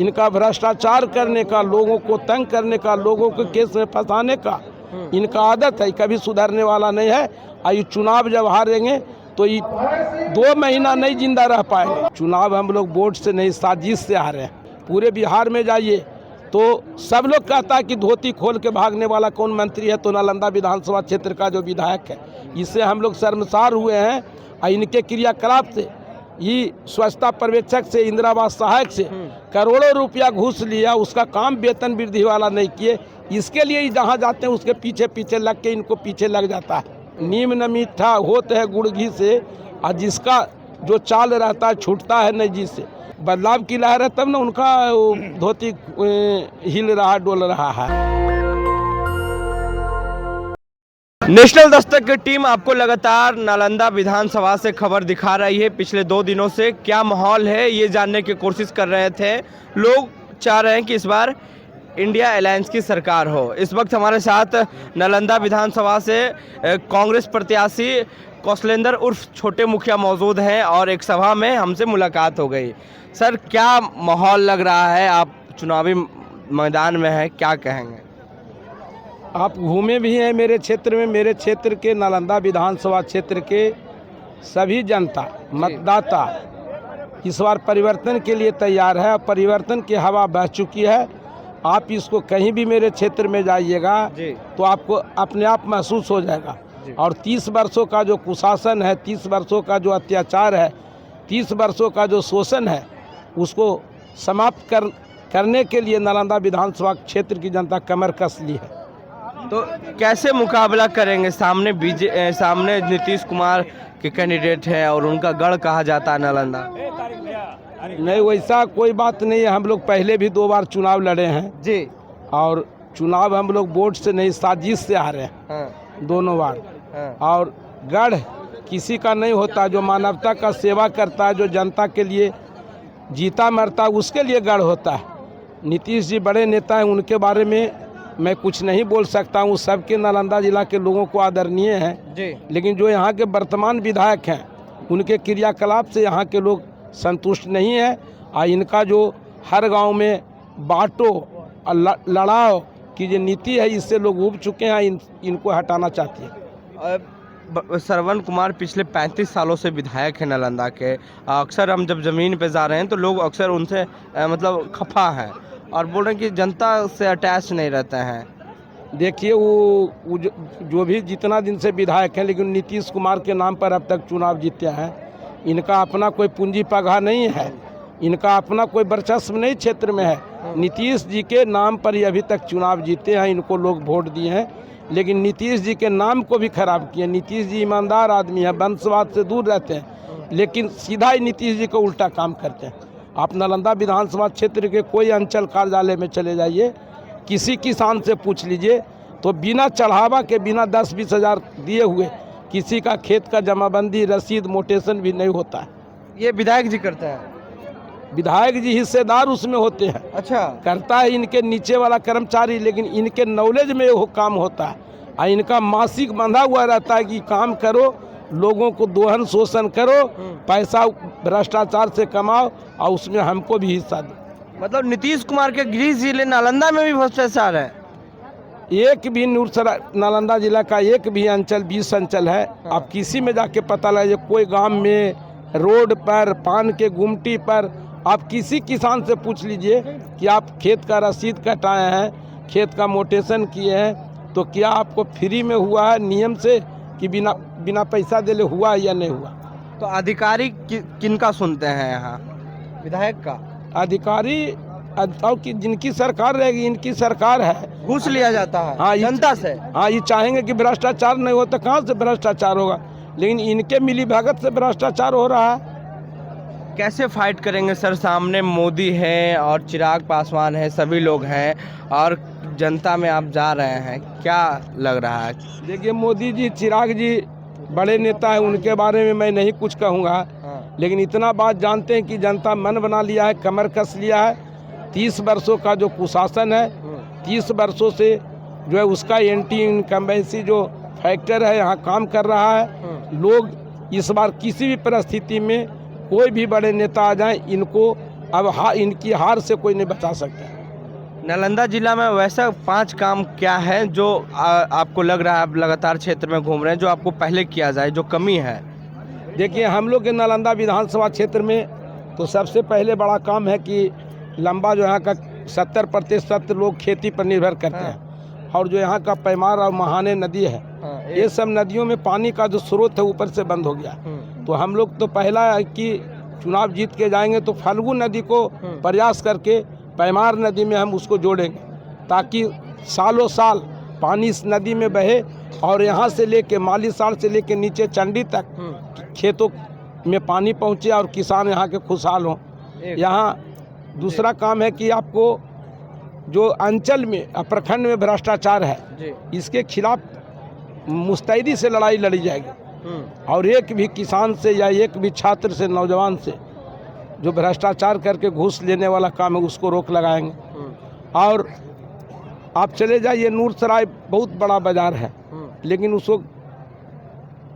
इनका भ्रष्टाचार करने का, लोगों को तंग करने का, लोगों को केस में फंसाने का इनका आदत है। कभी सुधरने वाला नहीं है। ये चुनाव जब हारेंगे तो ये 2 महीना नहीं जिंदा रह पाएंगे। चुनाव हम लोग वोट से नहीं, साजिश से हारे हैं। पूरे बिहार में जाइए तो सब लोग कहता है कि धोती खोल के भागने वाला कौन मंत्री है, तो नालंदा विधानसभा क्षेत्र का जो विधायक है। इससे हम लोग शर्मसार हुए हैं। और इनके क्रियाकलाप से, ये स्वच्छता पर्यवेक्षक से, इंदिरा आवास सहायक से करोड़ों रुपया घूस लिया, उसका काम वेतन वृद्धि वाला नहीं किए। इसके लिए जहाँ जाते हैं उसके पीछे पीछे लग के इनको पीछे लग जाता है। नीम न मीठा होते है गुड़ घी से, और जिसका जो चाल रहता है छूटता है नहीं जी से। बदलाव की लहर है तब ना उनका धोती हिल रहा, डोल रहा है। नेशनल दस्तक की टीम आपको लगातार नालंदा विधानसभा से खबर दिखा रही है। पिछले 2 दिनों से क्या माहौल है ये जानने की कोशिश कर रहे थे। लोग चाह रहे हैं कि इस बार इंडिया अलायंस की सरकार हो। इस वक्त हमारे साथ नालंदा विधानसभा से कांग्रेस प्रत्याशी कौशलेंद्र उर्फ छोटे मुखिया मौजूद हैं और एक सभा में हमसे मुलाकात हो गई। सर, क्या माहौल लग रहा है? आप चुनावी मैदान में हैं, क्या कहेंगे? आप घूमे भी हैं मेरे क्षेत्र में। मेरे क्षेत्र के नालंदा विधानसभा क्षेत्र के सभी जनता, मतदाता इस बार परिवर्तन के लिए तैयार है। परिवर्तन की हवा बह चुकी है। आप इसको कहीं भी मेरे क्षेत्र में जाइएगा तो आपको अपने आप महसूस हो जाएगा। और 30 वर्षों का जो कुशासन है, 30 वर्षों का जो अत्याचार है, 30 वर्षों का जो शोषण है, उसको समाप्त करने के लिए नालंदा विधानसभा क्षेत्र की जनता कमर कस ली है। तो कैसे मुकाबला करेंगे? सामने नीतीश कुमार के कैंडिडेट हैं और उनका गढ़ कहा जाता है नालंदा। नहीं, वैसा कोई बात नहीं है। हम लोग पहले भी 2 बार चुनाव लड़े हैं जी, और चुनाव हम लोग वोट से नहीं, साजिश से हारे हैं। हाँ। दोनों बार। हाँ। और गढ़ किसी का नहीं होता। जो मानवता का सेवा करता है, जो जनता के लिए जीता मरता, उसके लिए गढ़ होता है। नीतीश जी बड़े नेता हैं, उनके बारे में मैं कुछ नहीं बोल सकता हूँ। सबके नालंदा जिला के लोगों को आदरणीय हैं जी। लेकिन जो यहाँ के वर्तमान विधायक हैं उनके क्रियाकलाप से यहाँ के लोग संतुष्ट नहीं है। और इनका जो हर गांव में बांटो और लड़ाओ की जो नीति है, इससे लोग उब चुके हैं। इनको हटाना चाहते हैं। श्रवण कुमार पिछले 35 सालों से विधायक है नालंदा के। अक्सर हम जब ज़मीन पे जा रहे हैं तो लोग अक्सर उनसे मतलब खफा हैं और बोल रहे हैं कि जनता से अटैच नहीं रहते हैं। देखिए, वो जो भी जितना दिन से विधायक हैं, लेकिन नीतीश कुमार के नाम पर अब तक चुनाव जीते हैं। इनका अपना कोई पूंजी पगहा नहीं है, इनका अपना कोई वर्चस्व नहीं क्षेत्र में है। नीतीश जी के नाम पर ही अभी तक चुनाव जीते हैं। इनको लोग वोट दिए हैं, लेकिन नीतीश जी के नाम को भी खराब किए। नीतीश जी ईमानदार आदमी है, वंशवाद से दूर रहते हैं, लेकिन सीधा ही नीतीश जी को उल्टा काम करते हैं। आप नालंदा विधानसभा क्षेत्र के कोई अंचल कार्यालय में चले जाइए, किसी किसान से पूछ लीजिए, तो बिना चढ़ावा के, बिना 10-20 हज़ार दिए हुए किसी का खेत का जमाबंदी, रसीद, मोटेशन भी नहीं होता है। ये विधायक जी करते हैं? विधायक जी हिस्सेदार उसमें होते हैं। अच्छा। करता है इनके नीचे वाला कर्मचारी, लेकिन इनके नॉलेज में वो काम होता है। और इनका मासिक बंधा हुआ रहता है कि काम करो, लोगों को दोहन शोषण करो, पैसा भ्रष्टाचार से कमाओ और उसमें हमको भी हिस्सा दो। मतलब नीतीश कुमार के गृह जिले नालंदा में भी भ्रष्टाचार है? एक भी नालंदा जिला का एक भी अंचल, 20 अंचल है। आप किसी में जाके पता लगे, कोई गांव में, रोड पर, पान के गुमटी पर, आप किसी किसान से पूछ लीजिए कि आप खेत का रसीद कटाए हैं, खेत का मोटेशन किए हैं, तो क्या आपको फ्री में हुआ है नियम से कि बिना पैसा देले हुआ या नहीं हुआ। तो अधिकारी किनका सुनते हैं यहाँ? विधायक का? अधिकारी की जिनकी सरकार रहेगी, इनकी सरकार है। घूस लिया जाता है। हाँ, जनता से। हाँ, ये चाहेंगे कि भ्रष्टाचार नहीं हो, तो कहाँ से भ्रष्टाचार होगा। लेकिन इनके मिली भगत से भ्रष्टाचार हो रहा है। कैसे फाइट करेंगे सर? सामने मोदी है और चिराग पासवान है, सभी लोग हैं और जनता में आप जा रहे हैं, क्या लग रहा है? देखिए, मोदी जी, चिराग जी बड़े नेता हैं, उनके बारे में मैं नहीं कुछ कहूँगा। लेकिन इतना बात जानते हैं कि जनता मन बना लिया है, कमर कस लिया है। 30 वर्षों का जो कुशासन है, 30 वर्षों से जो है उसका एंटी इनकम्बेंसी जो फैक्टर है यहाँ काम कर रहा है। लोग इस बार किसी भी परिस्थिति में कोई भी बड़े नेता आ जाएं, इनको अब इनकी हार से कोई नहीं बचा सकता। नालंदा जिला में वैसा 5 काम क्या है जो आपको लग रहा है, आप लगातार क्षेत्र में घूम रहे हैं, जो आपको पहले किया जाए, जो कमी है? देखिए, हम लोग के नालंदा विधानसभा क्षेत्र में तो सबसे पहले बड़ा काम है कि लंबा जो यहाँ का 70% लोग खेती पर निर्भर करते हैं, और जो यहाँ का पैमार और महाने नदी है, ये सब नदियों में पानी का जो स्रोत है ऊपर से बंद हो गया। तो हम लोग तो पहला है कि चुनाव जीत के जाएंगे तो फाल्गु नदी को प्रयास करके पैमार नदी में हम उसको जोड़ेंगे, ताकि सालों साल पानी इस नदी में बहे और यहाँ से लेके मालीसाड़ से लेके नीचे चंडी तक खेतों में पानी पहुँचे और किसान यहाँ के खुशहाल हों। यहाँ दूसरा काम है कि आपको जो अंचल में प्रखंड में भ्रष्टाचार है, इसके खिलाफ मुस्तैदी से लड़ाई लड़ी जाएगी, और एक भी किसान से या एक भी छात्र से, नौजवान से जो भ्रष्टाचार करके घूस लेने वाला काम है उसको रोक लगाएंगे। और आप चले जाइए, नूरसराय बहुत बड़ा बाजार है, लेकिन उसको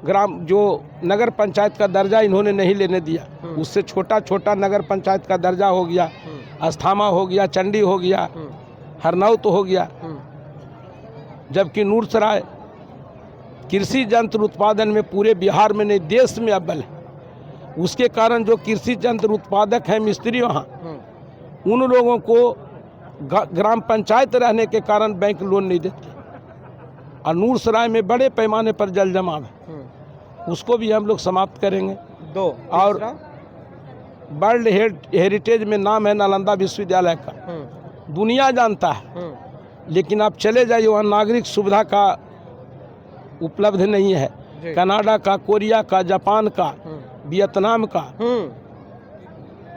जो नगर पंचायत का दर्जा इन्होंने नहीं लेने दिया। उससे छोटा छोटा नगर पंचायत का दर्जा हो गया, अस्थामा हो गया, चंडी हो गया, हरनौत हो गया। जबकि नूरसराय कृषि यंत्र उत्पादन में पूरे बिहार में नहीं, देश में अव्वल है। उसके कारण जो कृषि यंत्र उत्पादक हैं मिस्त्री वहाँ, उन लोगों को ग्राम पंचायत रहने के कारण बैंक लोन नहीं देते, और नूरसराय में बड़े पैमाने पर जल जमाव है, उसको भी हम लोग समाप्त करेंगे। और वर्ल्ड हेरिटेज में नाम है नालंदा विश्वविद्यालय का, दुनिया जानता है, लेकिन आप चले जाइए वहाँ नागरिक सुविधा का उपलब्ध नहीं है। कनाडा का, कोरिया का, जापान का, वियतनाम का,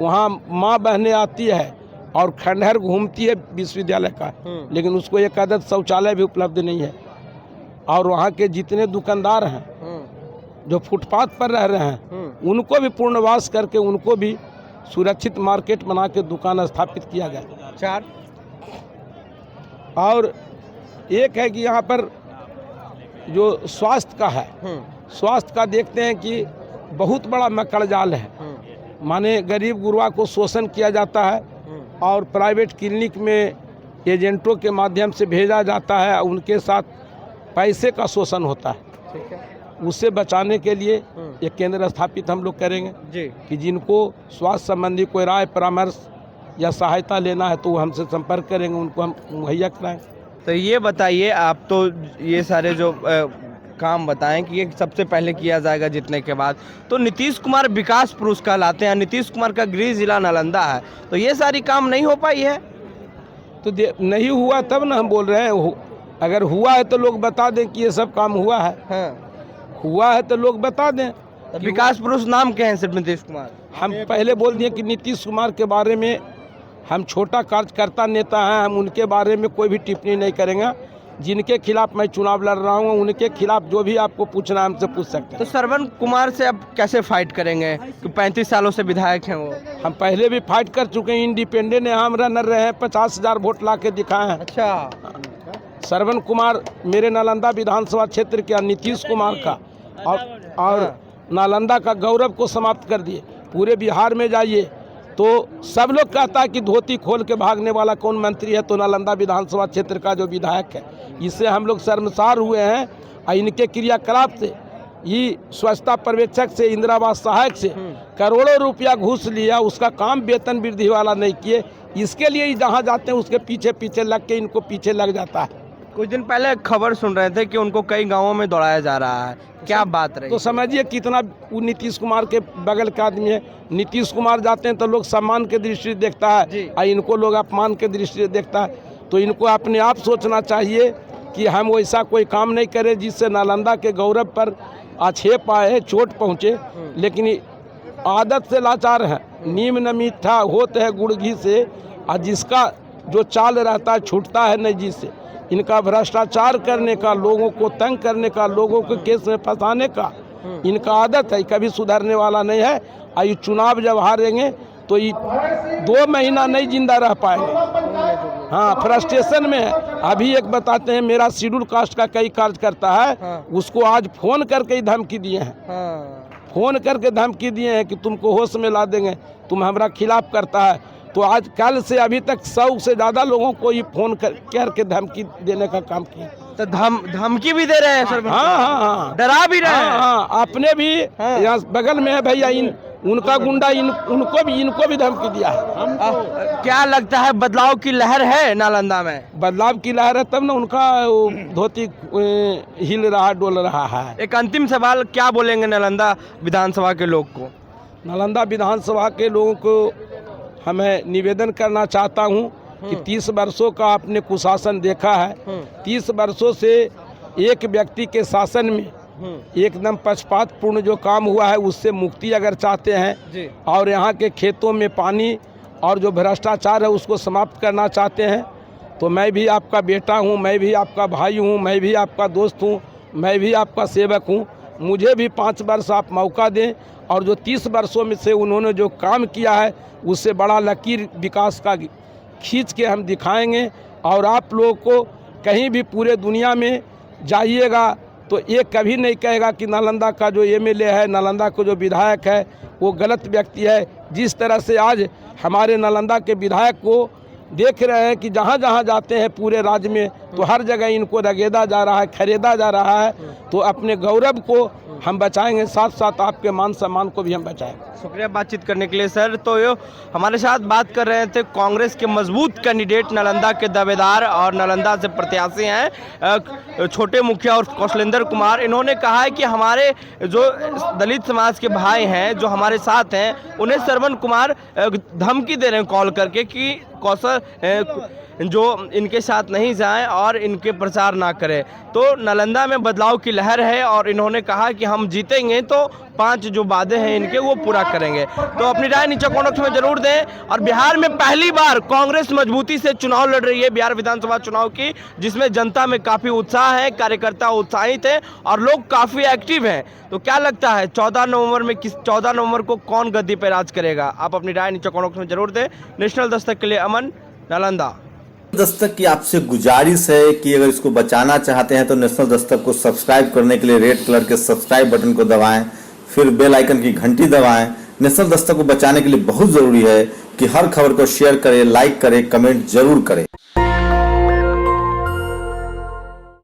वहाँ माँ बहनें आती है और खंडहर घूमती है विश्वविद्यालय का, लेकिन उसको एक आदत शौचालय भी उपलब्ध नहीं है। और वहाँ के जितने दुकानदार हैं जो फुटपाथ पर रह रहे हैं, उनको भी पूर्णवास करके उनको भी सुरक्षित मार्केट बना के दुकान स्थापित किया गया। 4 और एक है कि यहाँ पर जो स्वास्थ्य का है, स्वास्थ्य का देखते हैं कि बहुत बड़ा मकड़ जाल है। माने गरीब गुरबा को शोषण किया जाता है और प्राइवेट क्लिनिक में एजेंटों के माध्यम से भेजा जाता है, उनके साथ पैसे का शोषण होता है। ठीक है। उससे बचाने के लिए एक केंद्र स्थापित हम लोग करेंगे जी, कि जिनको स्वास्थ्य संबंधी कोई राय परामर्श या सहायता लेना है तो वो हमसे संपर्क करेंगे, उनको हम मुहैया कराएंगे। तो ये बताइए, आप तो ये सारे जो काम बताएं कि ये सबसे पहले किया जाएगा जीतने के बाद, तो नीतीश कुमार विकास पुरुष कहलाते हैं, नीतीश कुमार का गृह जिला नालंदा है, तो ये सारी काम नहीं हो पाई है। तो नहीं हुआ तब ना हम बोल रहे हैं, अगर हुआ है तो लोग बता दें कि ये सब काम हुआ है। हाँ। हुआ है तो लोग बता दें। तो विकास पुरुष नाम क्या है सिर्फ नीतीश कुमार? हम पहले बोल दिए कि नीतीश कुमार के बारे में हम छोटा कार्यकर्ता नेता हैं, हम उनके बारे में कोई भी टिप्पणी नहीं करेंगे। जिनके खिलाफ मैं चुनाव लड़ रहा हूँ उनके खिलाफ जो भी आपको पूछना है हमसे पूछ सकते हैं। तो श्रवण कुमार से अब कैसे फाइट करेंगे कि 35 सालों से विधायक हैं वो? हम पहले भी फाइट कर चुके हैं, इंडिपेंडेंट हम रनर रहे हैं, 50,000 वोट ला के दिखाए हैं। अच्छा। श्रवण कुमार मेरे नालंदा विधानसभा क्षेत्र के नीतीश कुमार का और नालंदा का गौरव को समाप्त कर दिए। पूरे बिहार में जाइए तो सब लोग कहता है कि धोती खोल के भागने वाला कौन मंत्री है, तो नालंदा विधानसभा क्षेत्र का जो विधायक है, इससे हम लोग शर्मसार हुए हैं। और इनके क्रियाकलाप से, ये स्वच्छता पर्यवेक्षक से, इंदिरा आवास सहायक से करोड़ों रुपया घूस लिया, उसका काम वेतन वृद्धि वाला नहीं किए। इसके लिए जहाँ जाते हैं उसके पीछे पीछे लग के इनको पीछे लग जाता है। कुछ दिन पहले खबर सुन रहे थे कि उनको कई गांवों में दौड़ाया जा रहा है, क्या बात रही? तो समझिए कितना वो नीतीश कुमार के बगल का आदमी है। नीतीश कुमार जाते हैं तो लोग सम्मान के दृष्टि से देखता है और इनको लोग अपमान के दृष्टि से देखता है। तो इनको अपने आप सोचना चाहिए कि हम वैसा कोई काम नहीं करें जिससे नालंदा के गौरव पर आक्षेप आए, चोट पहुँचे। लेकिन आदत से लाचार है, नीम न मीठा होते है गुड़ घी से, और जिसका जो चाल रहता है छूटता है नहीं जी से। इनका भ्रष्टाचार करने का, लोगों को तंग करने का, लोगों को केस में फंसाने का इनका आदत है, कभी सुधरने वाला नहीं है। और ये चुनाव जब हारेंगे तो ये 2 महीना नहीं जिंदा रह पाएंगे। हाँ, फ्रस्ट्रेशन में है। अभी एक बताते हैं, मेरा शेड्यूल कास्ट का कई कार्यकर्ता है, उसको आज फोन करके ही धमकी दिए हैं। फोन करके धमकी दिए हैं कि तुमको होश में ला देंगे, तुम हमारा खिलाफ करता है। तो आज कल से अभी तक 100 से ज़्यादा लोगों को ये फोन करके धमकी देने का काम किया। तो धमकी भी दे रहे हैं सर? हाँ, डरा भी रहे हैं? हाँ, अपने भी यहाँ बगल में है भैया, उनका गुंडा इनको भी धमकी दिया है। क्या लगता है बदलाव की लहर है नालंदा में? बदलाव की लहर है तब ना उनका धोती हिल रहा, डोल रहा है। एक अंतिम सवाल, क्या बोलेंगे नालंदा विधानसभा के लोग को? नालंदा विधानसभा के लोगों को हमें निवेदन करना चाहता हूं कि 30 वर्षों का आपने कुशासन देखा है। 30 वर्षों से एक व्यक्ति के शासन में एकदम पक्षपातपूर्ण जो काम हुआ है उससे मुक्ति अगर चाहते हैं और यहाँ के खेतों में पानी और जो भ्रष्टाचार है उसको समाप्त करना चाहते हैं, तो मैं भी आपका बेटा हूँ, मैं भी आपका भाई हूँ, मैं भी आपका दोस्त हूँ, मैं भी आपका सेवक हूँ। मुझे भी 5 वर्ष आप मौका दें और जो 30 वर्षों में से उन्होंने जो काम किया है उससे बड़ा लकीर विकास का खींच के हम दिखाएंगे। और आप लोगों को कहीं भी पूरे दुनिया में जाइएगा तो ये कभी नहीं कहेगा कि नालंदा का जो एमएलए है, नालंदा का जो विधायक है वो गलत व्यक्ति है। जिस तरह से आज हमारे नालंदा के विधायक को देख रहे हैं कि जहाँ जहाँ जाते हैं पूरे राज्य में तो हर जगह इनको रगेदा जा रहा है, खरीदा जा रहा है। तो अपने गौरव को हम बचाएंगे, साथ साथ आपके मान सम्मान को भी हम बचाएंगे। शुक्रिया बातचीत करने के लिए सर। तो ये हमारे साथ बात कर रहे थे कांग्रेस के मजबूत कैंडिडेट, नालंदा के दावेदार और नालंदा से प्रत्याशी हैं छोटे मुखिया और कौशलेंद्र कुमार। इन्होंने कहा है कि हमारे जो दलित समाज के भाई हैं जो हमारे साथ हैं उन्हें श्रवण कुमार धमकी दे रहे हैं कॉल करके कि कौशल जो इनके साथ नहीं जाएं और इनके प्रचार ना करें। तो नालंदा में बदलाव की लहर है और इन्होंने कहा कि हम जीतेंगे तो 5 जो वादे हैं इनके वो पूरा करेंगे। तो अपनी राय नीचे कमेंट में जरूर दें। और बिहार में पहली बार कांग्रेस मजबूती से चुनाव लड़ रही है, बिहार विधानसभा चुनाव की, जिसमें जनता में काफी उत्साह है, कार्यकर्ता उत्साहित है और लोग काफी एक्टिव हैं। तो क्या लगता है 14 नवंबर को कौन गद्दी पर राज करेगा? आप अपनी राय नीचे कमेंट में जरूर दें। नेशनल दस्तक के लिए अमन, नालंदा। दस्तक की आपसे गुजारिश है कि अगर इसको बचाना चाहते हैं तो नेशनल दस्तक को सब्सक्राइब करने के लिए रेड कलर के सब्सक्राइब बटन को दबाएं, फिर बेल आइकन की घंटी दबाएं। नेशनल दस्तक को बचाने के लिए बहुत जरूरी है कि हर खबर को शेयर करें, लाइक करें, कमेंट जरूर करें।